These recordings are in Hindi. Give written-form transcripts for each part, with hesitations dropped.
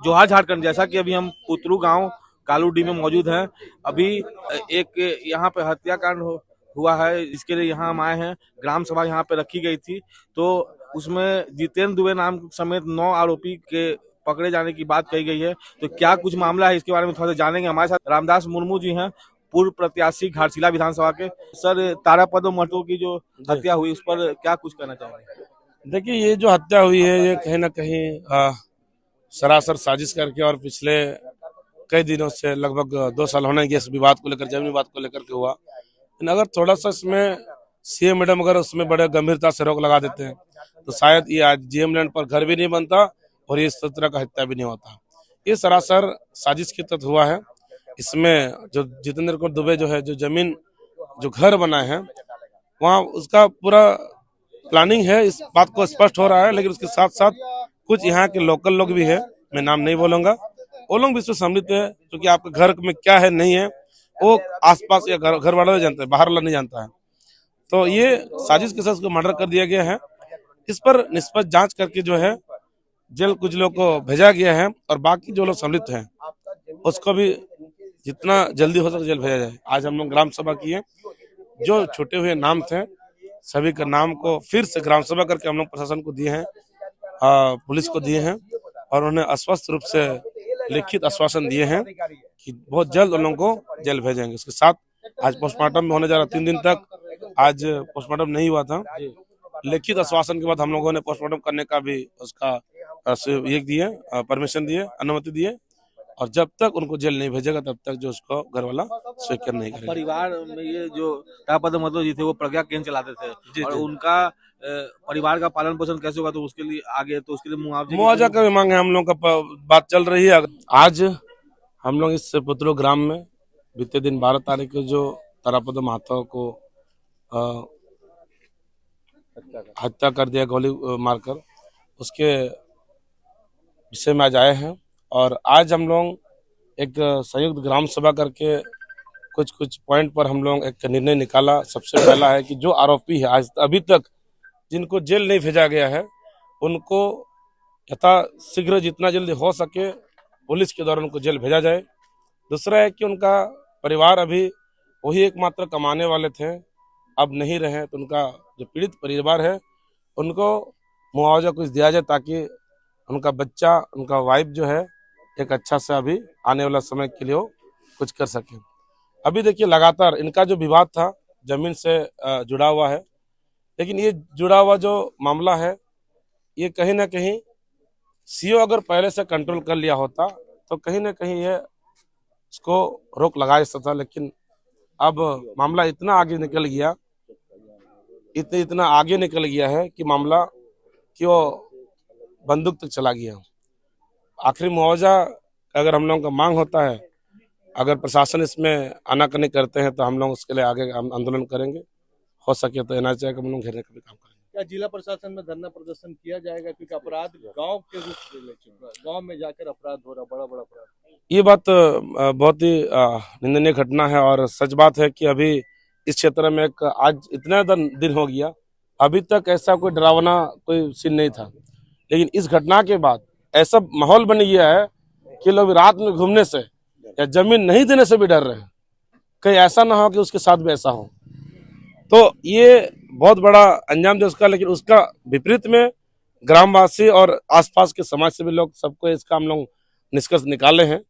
जोहार झारखंड। जैसा कि अभी हम पुतरू गांव कालूडी में मौजूद हैं। अभी एक यहाँ पे हत्याकांड हुआ है, इसके लिए यहाँ हम आए हैं। ग्राम सभा यहाँ पे रखी गई थी, तो उसमें जितेंद्र दुबे नाम समेत 9 आरोपी के पकड़े जाने की बात कही गई है। तो क्या कुछ मामला है, इसके बारे में थोड़ा सा जानेंगे। हमारे साथ रामदास मुर्मू जी हैं, पूर्व प्रत्याशी घाटशिला विधानसभा के। सर, तारापद महतो की जो हत्या हुई, उस पर क्या कुछ कहना चाहेंगे? देखिए, ये जो हत्या हुई है ये कहीं ना कहीं सरासर साजिश करके और पिछले कई दिनों से लगभग 2 साल होने के इस विवाद को लेकर, जमीन विवाद को लेकर के हुआ। लेकिन अगर थोड़ा सा इसमें सीएम मैडम अगर उसमें बड़े गंभीरता से रोक लगा देते हैं तो शायद ये आज जीएम लैंड पर घर भी नहीं बनता और ये इस तरह का हत्या भी नहीं होता। ये सरासर साजिश के तहत हुआ है। इसमें जो जितेंद्र कुमार दुबे जो है, जो जमीन जो घर बनाए हैं वहाँ उसका पूरा प्लानिंग है, इस बात को स्पष्ट हो रहा है। लेकिन उसके साथ साथ कुछ यहाँ के लोकल लोग भी है, मैं नाम नहीं बोलूंगा, वो लोग भी इसमें सम्मिलित है। क्योंकि आपके घर में क्या है नहीं है वो आसपास या घर वाला नहीं जानता है, बाहर वाला नहीं जानता है। तो ये साजिश के साथ उसको मर्डर कर दिया गया है। इस पर निष्पक्ष जांच करके जो है जेल कुछ लोग को भेजा गया है और बाकी जो लोग सम्मिलित हैं उसको भी जितना जल्दी हो सके जेल भेजा जाए। आज हम लोग ग्राम सभा की है, जो छूटे हुए नाम थे सभी का नाम को फिर से ग्राम सभा करके हम लोग प्रशासन को दिए हैं, पुलिस को दिए हैं और उन्हें अस्पष्ट रूप से लिखित आश्वासन दिए हैं कि बहुत जल्द उन लोगों को जेल भेजेंगे। उसके साथ आज पोस्टमार्टम में होने जा रहा, 3 दिन तक आज पोस्टमार्टम नहीं हुआ था। लिखित आश्वासन के बाद हम लोगों ने पोस्टमार्टम करने का भी उसका ये दिए, परमिशन दिए, अनुमति दिए और जब तक उनको जेल नहीं भेजेगा तब तक जो उसको घर वाला स्वीकार नहीं करेगा। परिवार में ये जो तारापद महतो जी थे वो प्रज्ञा केंद्र चलाते थे और उनका परिवार का पालन पोषण कैसे होगा, तो उसके लिए आगे तो उसके लिए मुआवजा का भी मांग है। हम लोग का बात चल रही है। आज हम लोग इस पुतरू ग्राम में बीते दिन 12 तारीख को जो तारापद महतो को हत्या कर दिया गोली मारकर, उसके विषय में आज आए हैं। और आज हम लोग एक संयुक्त ग्राम सभा करके कुछ पॉइंट पर हम लोग एक निर्णय निकाला। सबसे पहला है कि जो आरोपी है आज अभी तक जिनको जेल नहीं भेजा गया है उनको यथा शीघ्र जितना जल्दी हो सके पुलिस के द्वारा उनको जेल भेजा जाए। दूसरा है कि उनका परिवार अभी वही एकमात्र कमाने वाले थे, अब नहीं रहे, तो उनका जो पीड़ित परिवार है उनको मुआवजा कुछ दिया जाए ताकि उनका बच्चा, उनका वाइफ जो है एक अच्छा से अभी आने वाला समय के लिए वो कुछ कर सके। अभी देखिए लगातार इनका जो विवाद था जमीन से जुड़ा हुआ है, लेकिन ये जुड़ा हुआ जो मामला है ये कहीं ना कहीं सीओ अगर पहले से कंट्रोल कर लिया होता तो कहीं ना कहीं ये इसको रोक लगा सकता था। लेकिन अब मामला इतना आगे निकल गया, इतना आगे निकल गया है कि मामला कि वो बंदूक तक चला गया। आखिरी मुआवजा अगर हम लोगों का मांग होता है, अगर प्रशासन इसमें आनाकानी करते हैं तो हम लोग उसके लिए आगे आंदोलन करेंगे। हो सके तो एनएचए का हम लोग घेरने का भी काम करेंगे। क्या जिला प्रशासन में धरना प्रदर्शन किया जाएगा, क्योंकि अपराध गांव के रूप से ले चुका है, गांव में जाकर अपराध हो रहा, बड़ा बड़ा अपराध। ये बात बहुत ही निंदनीय घटना है और सच बात है कि अभी इस क्षेत्र में आज इतना दिन हो गया, अभी तक ऐसा कोई डरावना कोई सीन नहीं था। लेकिन इस घटना के बाद ऐसा माहौल बन गया है कि लोग रात में घूमने से या जमीन नहीं देने से भी डर रहे हैं, कहीं ऐसा ना हो कि उसके साथ भी ऐसा हो। तो ये बहुत बड़ा अंजाम दे उसका। लेकिन उसका विपरीत में ग्रामवासी और आसपास के समाज से भी लोग सबको इसका हम लोग निष्कर्ष निकाले हैं।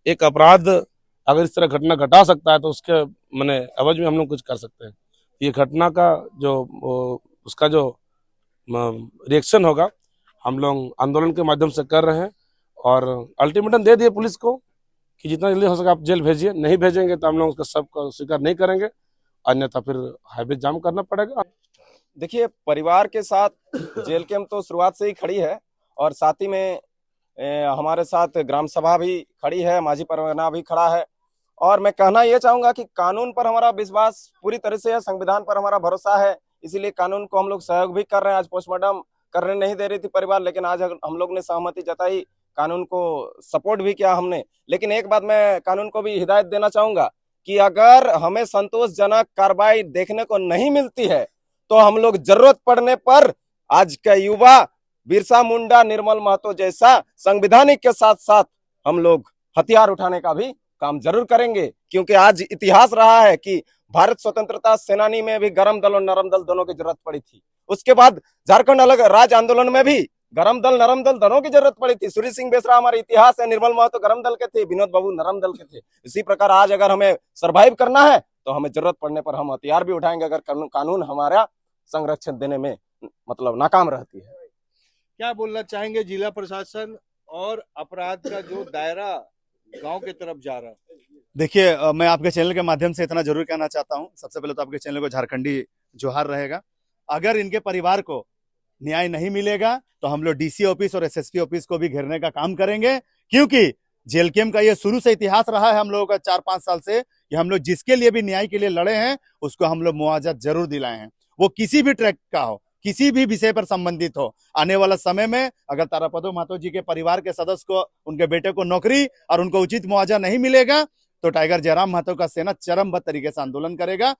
एक अपराध अगर इस तरह घटना घटा सकता है तो उसके माने अवज में हम लोग कुछ कर सकते हैं। ये घटना का जो उसका जो रिएक्शन होगा हम लोग आंदोलन के माध्यम से कर रहे हैं और अल्टीमेटम दे दिए पुलिस को कि जितना जल्दी हो सके आप जेल भेजिए। नहीं भेजेंगे तो हम लोग उसका सबको स्वीकार नहीं करेंगे, अन्यथा फिर हाईवे जाम करना पड़ेगा। देखिए, परिवार के साथ जेल कैंप तो शुरुआत से ही खड़ी है और साथ ही में हमारे साथ ग्राम सभा भी खड़ी है, माझी परगना भी खड़ा है। और मैं कहना ये चाहूंगा कि कानून पर हमारा विश्वास पूरी तरह से है, संविधान पर हमारा भरोसा है, इसीलिए कानून को हम लोग सहयोग भी कर रहे हैं। आज पोस्टमार्टम करने नहीं दे रही थी परिवार, लेकिन आज हम लोग ने सहमति जताई, कानून को सपोर्ट भी किया हमने। लेकिन एक बात मैं कानून को भी हिदायत देना चाहूंगा कि अगर हमें संतोषजनक कार्रवाई देखने को नहीं मिलती है तो हम लोग जरूरत पड़ने पर आज का युवा बिरसा मुंडा, निर्मल महतो जैसा संवैधानिक के साथ साथ हम लोग हथियार उठाने का भी काम जरूर करेंगे, क्योंकि आज इतिहास रहा है कि भारत स्वतंत्रता सेनानी में भी गरम दल और नरम दल दोनों की जरूरत पड़ी थी। उसके बाद झारखंड अलग राज्य आंदोलन में भी गरम दल नरम दल दोनों की जरूरत पड़ी थी। सूर्य सिंह बेसरा हमारे इतिहास है, निर्मल महतो गरम दल के थे, विनोद बाबू नरम दल के थे। इसी प्रकार आज अगर हमें सरवाइव करना है तो हमें जरूरत पड़ने पर हम हथियार भी उठाएंगे, अगर कानून हमारा संरक्षण देने में मतलब नाकाम रहती है। क्या बोलना चाहेंगे जिला प्रशासन और अपराध का जो दायरा गांव के तरफ जा रहा है? देखिए, मैं आपके चैनल के माध्यम से इतना जरूर कहना चाहता हूं। सबसे पहले तो आपके चैनल को झारखंडी जोहार रहेगा। अगर इनके परिवार को न्याय नहीं मिलेगा तो हम लोग डीसी ऑफिस और एसएसपी ऑफिस को भी घेरने का काम करेंगे, क्योंकि जेल कैंप का ये शुरू से इतिहास रहा है हम लोगों का 4-5 साल से कि हम लोग जिसके लिए भी न्याय के लिए लड़े हैं उसको हम लोग मुआवजा जरूर दिलाए हैं, वो किसी भी ट्रैक का हो, किसी भी विषय पर संबंधित हो। आने वाला समय में अगर तारापदो महतो जी के परिवार के सदस्य को, उनके बेटे को नौकरी और उनको उचित मुआवजा नहीं मिलेगा तो टाइगर जयराम महतो का सेना चरमबद्ध तरीके से आंदोलन करेगा।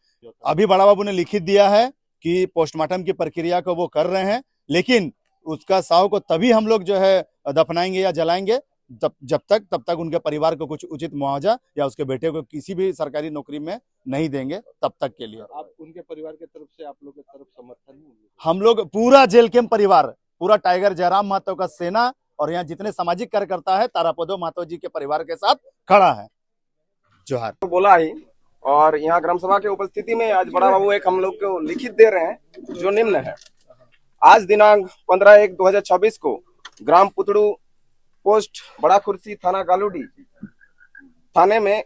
अभी बड़ा बाबू ने लिखित दिया है कि पोस्टमार्टम की प्रक्रिया को वो कर रहे हैं, लेकिन उसका शव को तभी हम लोग जो है दफनाएंगे या जलाएंगे तब तक उनके परिवार को कुछ उचित मुआवजा या उसके बेटे को किसी भी सरकारी नौकरी में नहीं देंगे तब तक के लिए। आप उनके परिवार की तरफ से, आप लोग की तरफ समर्थन है? हम लोग पूरा जेल कैंप परिवार, पूरा टाइगर जयराम महतो का सेना और यहाँ जितने सामाजिक कार्यकर्ता है तारापदो महतो जी के परिवार के साथ खड़ा है। जोहार तो बोला ही, और यहाँ ग्राम सभा के उपस्थिति में आज बड़ा बाबू एक हम लोग को लिखित दे रहे हैं जो निम्न है। आज दिनांक 15/1/2026 को ग्राम पुतड़ू, पोस्ट बड़ा खुर्सी, थाना गालूडी थाने में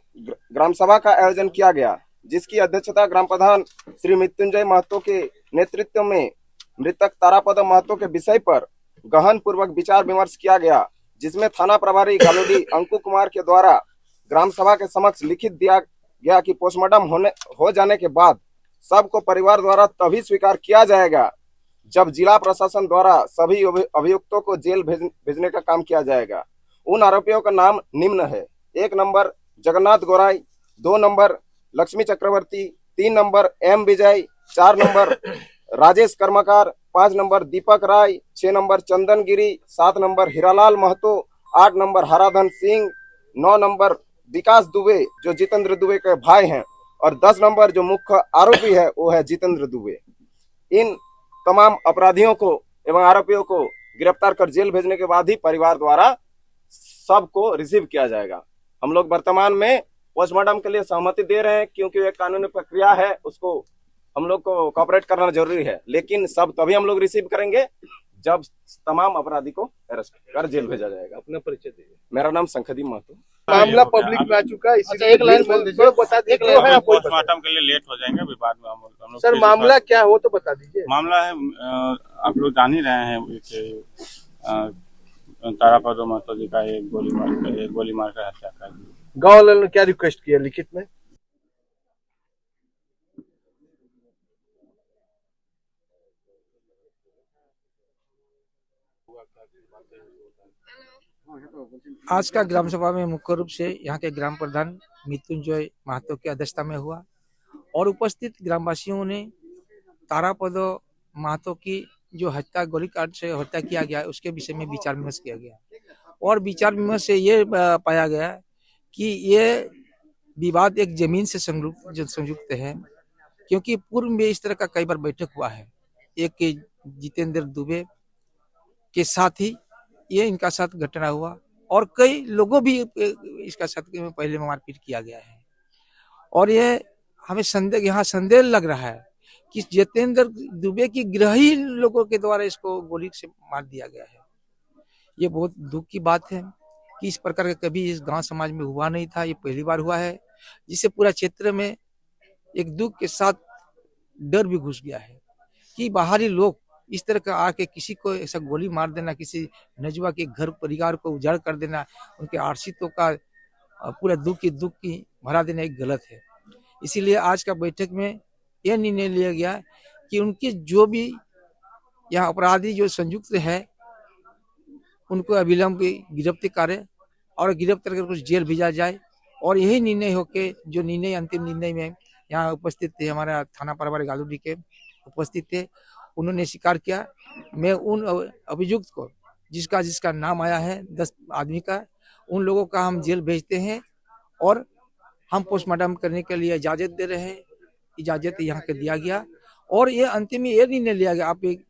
ग्राम सभा का आयोजन किया गया, जिसकी अध्यक्षता ग्राम प्रधान श्री मृत्युंजय महतो के नेतृत्व में मृतक तारापदो महतो के विषय पर गहन पूर्वक विचार विमर्श किया गया, जिसमें थाना प्रभारी गालूडी अंकु कुमार के द्वारा ग्राम सभा के समक्ष लिखित दिया गया कि पोस्टमार्टम हो जाने के बाद सबको परिवार द्वारा तभी स्वीकार किया जाएगा जब जिला प्रशासन द्वारा सभी अभियुक्तों को जेल भेजने का काम किया जाएगा। उन आरोपियों का नाम निम्न है: 1 number Jagannath Gorai, 2 number Lakshmi Chakraborty, 3 number M Vijay, 4 number Rajesh Karmakar, 5 number Deepak Rai, 6 number Chandan Giri, 7 number Hiralal Mahato, 8 number Haradhan Singh, 9 number Vikas Dubey जो जितेंद्र दुबे के भाई हैं, और 10 नंबर जो मुख्य आरोपी है वो है जितेंद्र दुबे। इन तमाम अपराधियों को एवं आरोपियों को गिरफ्तार कर जेल भेजने के बाद ही परिवार द्वारा सबको रिसीव किया जाएगा। हम लोग वर्तमान में पोस्टमार्टम के लिए सहमति दे रहे हैं, क्योंकि एक कानूनी प्रक्रिया है, उसको हम लोग को कोऑपरेट करना जरूरी है, लेकिन सब तभी हम लोग रिसीव करेंगे जब तमाम अपराधी को अरेस्ट कर जेल भेजा जाएगा। अपना परिचय दीजिए। मेरा नाम संखदी महतो। मामला पब्लिक में आ चुका है, इसीलिए एक लाइन बोल दीजिए, बता दीजिए। पोस्टमार्टम के लिए लेट हो जाएंगे, विवाद में हम लोग सर मामला क्या हो तो बता दीजिए। मामला है, आप लोग जान ही रहे हैं कि तारापदो महतो जी का एक गोली मार कर हत्या कर दी। गाँव वालों ने क्या रिक्वेस्ट किया लिखित में? आज का ग्राम सभा में मुख्य रूप से यहाँ के ग्राम प्रधान मृत्युंजय महतो की अध्यक्षता में हुआ और उपस्थित ग्रामवासियों ने तारापदो महतो की जो हत्या, गोलीकांड से हत्या किया गया उसके विषय में विचार विमर्श किया गया और विचार विमर्श से ये पाया गया कि ये विवाद एक जमीन से संयुक्त है, क्योंकि पूर्व में इस तरह का कई बार बैठक हुआ है। एक जितेंद्र दुबे के साथ ही ये इनका साथ घटना हुआ और कई लोगों भी इसका साथ पहले मारपीट किया गया है और ये हमें संदेह लग रहा है कि जितेंद्र दुबे की गृही लोगों के द्वारा इसको गोली से मार दिया गया है। ये बहुत दुख की बात है कि इस प्रकार का कभी इस गांव समाज में हुआ नहीं था, ये पहली बार हुआ है, जिससे पूरा क्षेत्र में एक दुख के साथ डर भी घुस गया है कि बाहरी लोग इस तरह का आके किसी को ऐसा गोली मार देना, किसी नौजवान के घर परिवार को उजाड़ कर देना, उनके आश्रितों का पूरा दुख की भरा देना एक गलत है। इसीलिए आज का बैठक में यह निर्णय लिया गया कि उनके जो भी यहाँ अपराधी जो संयुक्त है उनको अविलंब गिरफ्तार करें और गिरफ्तार कर कुछ जेल भेजा जाए और यही निर्णय होके जो निर्णय अंतिम निर्णय में यहाँ उपस्थित थे, हमारा थाना प्रभारी गालूडी के उपस्थित थे उन्होंने स्वीकार किया। मैं उन अभियुक्त को जिसका जिसका नाम आया है 10 आदमी का, उन लोगों का हम जेल भेजते हैं और हम पोस्टमार्टम करने के लिए इजाजत दे रहे हैं। इजाजत यहाँ के दिया गया और ये अंतिम में ये निर्णय लिया गया, आप एक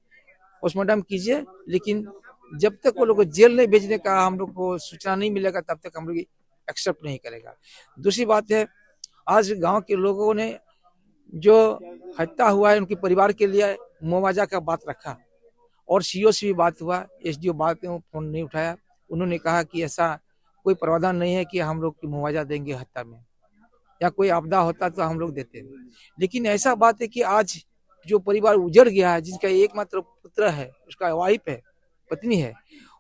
पोस्टमार्टम कीजिए, लेकिन जब तक वो लोग जेल नहीं भेजने का हम लोग को सूचना नहीं मिलेगा तब तक हम लोग एक्सेप्ट नहीं करेगा। दूसरी बात है, आज गांव के लोगों ने जो हत्या हुआ है उनके परिवार के लिए मुआवजा का बात रखा और सीओ से भी बात हुआ, एसडीओ बात में फोन नहीं उठाया। उन्होंने कहा कि ऐसा कोई प्रावधान नहीं है कि हम लोग की मुआवजा देंगे हत्या में, या कोई आपदा होता तो हम लोग देते हैं। लेकिन ऐसा बात है कि आज जो परिवार उजड़ गया है, जिसका एकमात्र पुत्र है, उसका वाइफ है, पत्नी है,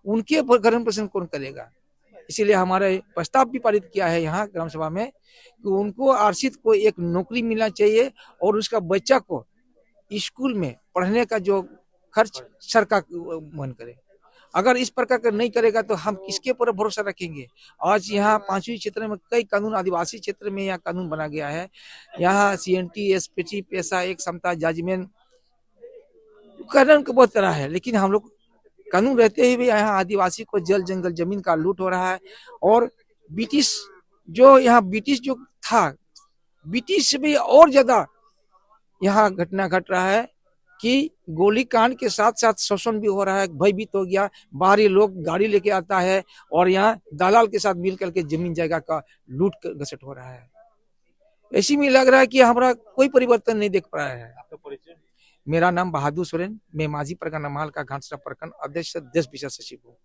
उनके भरण पोषण कौन करेगा? इसीलिए हमारे प्रस्ताव भी पारित किया है यहाँ ग्राम सभा में कि उनको आश्रित को एक नौकरी मिलना चाहिए और उसका बच्चा को स्कूल में पढ़ने का जो खर्च सरकार वहन करे। अगर इस प्रकार का नहीं करेगा तो हम किसके पर भरोसा रखेंगे? आज यहाँ 5वीं क्षेत्र में कई कानून, आदिवासी क्षेत्र में यहाँ कानून बना गया है। यहाँ CNT, SPT, पेशा एक समता, जजमेंट, कानून को बहुत तरह है, लेकिन हम लोग कानून रहते हुए यहाँ आदिवासी को जल जंगल जमीन का लूट हो रहा है। और ब्रिटिश जो था, ब्रिटिश से भी और ज्यादा यहाँ घटना घट रहा है कि गोली कांड के साथ साथ शोषण भी हो रहा है। भयभीत हो गया, बाहरी लोग गाड़ी लेके आता है और यहाँ दलाल के साथ मिल करके जमीन जगह का लूट घसट हो रहा है। ऐसी में लग रहा है कि हमारा कोई परिवर्तन नहीं देख पा रहा है। मेरा नाम बहादुर सोरेन, मैं माझी परगना माल का घाटसा प्रखंड अध्यक्ष, देश विशेष सचिव हूँ।